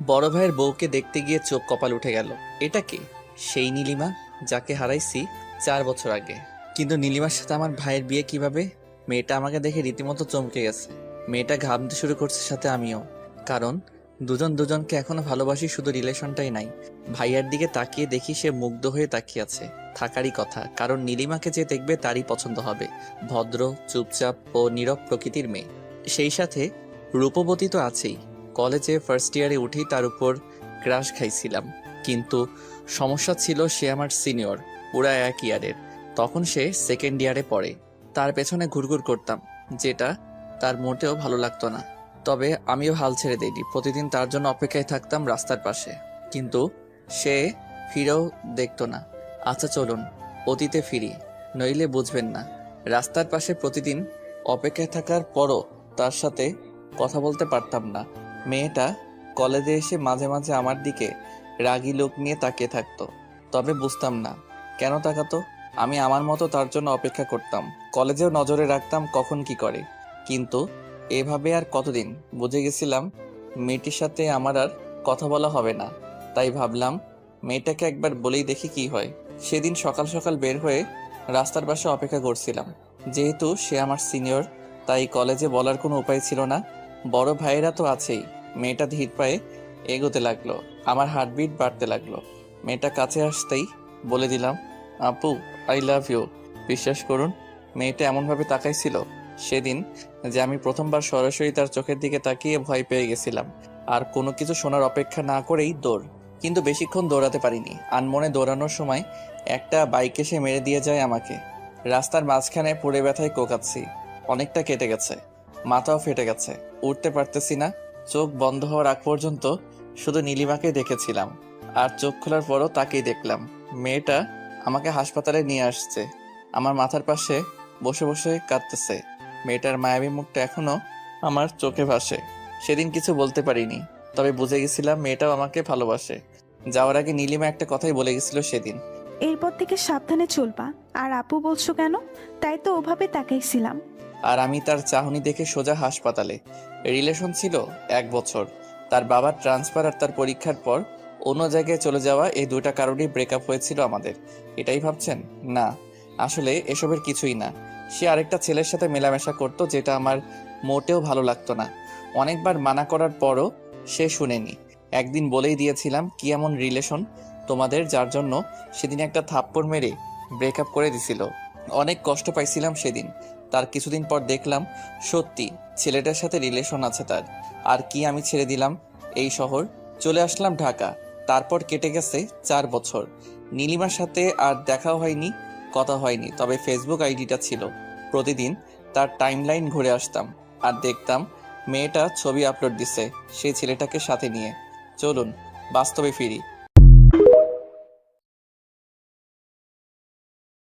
বড় ভাইয়ের বউকে দেখতে গিয়ে চোখ কপাল উঠে গেল। এটা কে? সেই নীলিমা যাকে হারাইছি 4 বছর আগে। কিন্তু নীলিমার সাথে আমার ভাইয়ের বিয়ে কিভাবে? মেয়েটা আমাকে দেখে রীতিমতো চমকে গেছে। মেয়েটা ঘামতে শুরু করছে, সাথে আমিও। কারণ দুজন দুজনকে এখনো ভালোবাসি, শুধু রিলেশনটাই নাই। ভাইয়ার দিকে তাকিয়ে দেখি সে মুগ্ধ হয়ে তাকিয়ে আছে। থাকারই কথা, কারণ নীলিমাকে যে দেখবে তারই পছন্দ হবে। ভদ্র, চুপচাপ ও নীরব প্রকৃতির মেয়ে। সেই সাথে রূপবতী তো আছেই। কলেজে ফার্স্ট ইয়ারে উঠেই তার উপর ক্রাশ খাইছিলাম। কিন্তু সমস্যা ছিল, সে আমার সিনিয়র, পুরা 1 ইয়ারের। তখন সে সেকেন্ড ইয়ারে পড়ে। তার পেছনে ঘুরঘুর করতাম, যেটা তার মোটেও ভালো লাগতো না। তবে আমিও হাল ছেড়ে দিইনি। প্রতিদিন তার জন্য অপেক্ষায় থাকতাম রাস্তার পাশে। কিন্তু সে ফিরেও দেখতো না। আচ্ছা চলুন অতীতে ফিরি, নইলে বুঝবেন না। রাস্তার পাশে প্রতিদিন অপেক্ষায় থাকার পরও তার সাথে কথা বলতে পারতাম না। মেয়েটা কলেজে এসে মাঝে মাঝে আমার দিকে রাগী লোক নিয়ে তাকিয়ে থাকতো। তবে বুঝতাম না কেন তাকাতো। আমি আমার মতো তার জন্য অপেক্ষা করতাম। কলেজেও নজরে রাখতাম কখন কি করে। কিন্তু এভাবে আর কতদিন? বুঝে গেছিলাম মেয়েটির সাথে আমার আর কথা বলা হবে না। তাই ভাবলাম মেয়েটাকে একবার বলেই দেখি কি হয়। সেদিন সকাল সকাল বের হয়ে রাস্তার পাশে অপেক্ষা করছিলাম। যেহেতু সে আমার সিনিয়র, তাই কলেজে বলার কোনো উপায় ছিল না। বড় ভাইয়েরা তো আছেই। মেয়েটা ধীর পায়ে এগোতে লাগলো। আমার হার্টবিট বাড়তে লাগলো। মেয়েটা কাছে আসতেই বলে দিলাম, আপু, আই লাভ ইউ। বিশ্বাস করুন, মেয়েটা এমনভাবে তাকাইছিল সেদিন যে আমি প্রথমবার সরাসরি তার চোখের দিকে তাকিয়ে ভয় পেয়ে গেছিলাম। আর কোনো কিছু শোনার অপেক্ষা না করেই দৌড়। কিন্তু বেশিক্ষণ দৌড়াতে পারিনি। আনমনে দৌড়ানোর সময় একটা বাইক এসে মেরে দিয়ে যায় আমাকে। রাস্তার মাঝখানে পড়ে ব্যথায় কোকাচ্ছি। অনেকটা কেটে গেছে, মাথাও ফেটে গেছে, উঠতে পারতেছি না। চোখ বন্ধ হওয়ার আগ পর্যন্ত শুধু নীলিমাকে দেখেছিলাম। আর চোখ খোলার পরও তাকেই দেখলাম। মেয়েটা আমাকে হাসপাতালে নিয়ে আসছে। আমার মাথার পাশে বসে বসে কাঁদতেছে। মেয়েটার মায়াবী মুখটা এখনো আমার চোখে ভাসে। সেদিন কিছু বলতে পারিনি, তবে বুঝে গেছিলাম মেয়েটাও আমাকে ভালোবাসে। যাওয়ার আগে নীলিমা একটা কথাই বলে গেছিল সেদিন। এরপর থেকে সাবধানে চলবা। আর আপু বলছো কেন? তাই তো ওভাবে তাকাইছিলাম। আর আমি তার চাহনি দেখে সোজা হাসপাতালে। রিলেশন ছিল 1 বছর। তার বাবার ট্রান্সফার আর তার পরীক্ষার পর অন্য জায়গায় চলে যাওয়া, এই দুইটা কারণেই ব্রেকআপ হয়েছিল আমাদের। এটাই ভাবছেন? না, আসলে এসবের কিছুই না। সে আরেকটা ছেলের সাথে মেলামেশা করতো, যেটা আমার মোটেও ভালো লাগতো না। অনেকবার মানা করার পরও সে শুনেনি। একদিন বলেই দিয়েছিলাম কি এমন রিলেশন তোমাদের, যার জন্য সেদিন একটা থাপ্পড় মেরে ব্রেকআপ করে দিছিল। অনেক কষ্ট পাইছিলাম সেদিন। তার কিছুদিন পর দেখলাম সত্যি ছেলেটার সাথে রিলেশন আছে তার। আর কি আমি ছেড়ে দিলাম এই শহর, চলে আসলাম ঢাকা। তারপর কেটে গেছে 4 বছর। নীলিমার সাথে আর দেখাও হয়নি, কথা হয়নি, তবে ফেসবুক আইডিটা ছিল। প্রতিদিন তার টাইমলাইন ঘুরে আসতাম আর দেখতাম মেয়েটা ছবি আপলোড দিছে সেই ছেলেটাকে সাথে নিয়ে। চলুন বাস্তবে ফিরি।